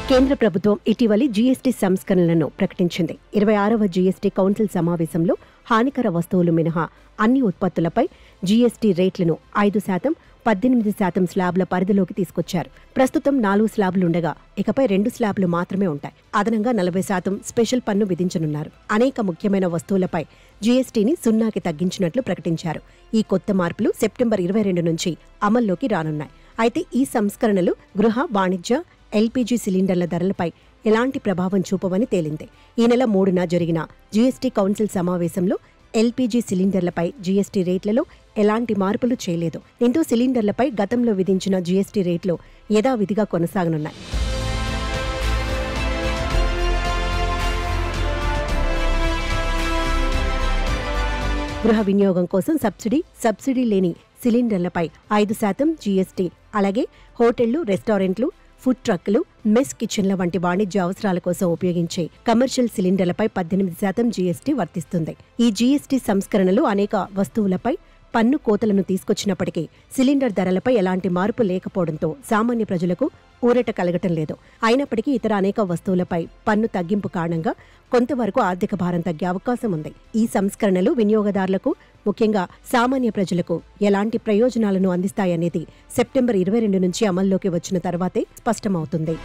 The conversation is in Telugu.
కేంద్ర ప్రభుత్వం ఇటీవలి జీఎస్టీ సంస్కరణలను ప్రకటించింది. 26వ జీఎస్టీ కౌన్సిల్ సమావేశంలో హానికర వస్తువులు మినహా అన్ని ఉత్పత్తులపై జీఎస్టీ రేట్లను 5%, 18% స్లాబ్ల పరిధిలోకి తీసుకొచ్చారు. ప్రస్తుతం 4 స్లాబ్లుండగా ఇకపై 2 స్లాబ్లు మాత్రమే ఉంటాయి. అదనంగా 40% స్పెషల్ పన్ను విధించనున్నారు. అనేక ముఖ్యమైన వస్తువులపై జీఎస్టీని 0కి తగ్గించినట్లు ప్రకటించారు. ఈ కొత్త మార్పులు సెప్టెంబర్ 22 నుంచి అమల్లోకి రానున్నాయి. అయితే ఈ సంస్కరణలు గృహ, వాణిజ్య, ఎల్పీజీ సిలిండర్ల ధరలపై ఎలాంటి ప్రభావం చూపవని తేలింది. ఈ నెల 3న జరిగిన జీఎస్టీ కౌన్సిల్ సమావేశంలో ఎల్పీజీ సిలిండర్లపై జీఎస్టీ రేట్లలో ఎలాంటి మార్పులు చేయలేదు. దీంతో సిలిండర్లపై గతంలో విధించిన జీఎస్టీ రేట్లు యథావిధిగా కొనసాగనున్నాయి. గృహ వినియోగం కోసం సబ్సిడీ లేని సిలిండర్లపై 5% జీఎస్టీ, అలాగే హోటళ్లు, రెస్టారెంట్లు, ఫుడ్ ట్రక్కులు, మెస్ కిచెన్ల వంటి వాణిజ్య అవసరాల కోసం ఉపయోగించే కమర్షియల్ సిలిండర్లపై 18% జీఎస్టీ వర్తిస్తుంది. ఈ జీఎస్టీ సంస్కరణలు అనేక వస్తువులపై పన్ను కోతలను తీసుకొచ్చినప్పటికీ సిలిండర్ ధరలపై ఎలాంటి మార్పు లేకపోవడంతో సామాన్య ప్రజలకు ఊరట కలగటం లేదు. అయినప్పటికీ ఇతర అనేక వస్తువులపై పన్ను తగ్గింపు కారణంగా కొంతవరకు ఆర్థిక భారం తగ్గే అవకాశం ఉంది. ఈ సంస్కరణలు వినియోగదారులకు, ముఖ్యంగా సామాన్య ప్రజలకు ఎలాంటి ప్రయోజనాలను అందిస్తాయనేది సెప్టెంబర్ 22 నుంచి అమల్లోకి వచ్చిన తర్వాతే స్పష్టమవుతుంది.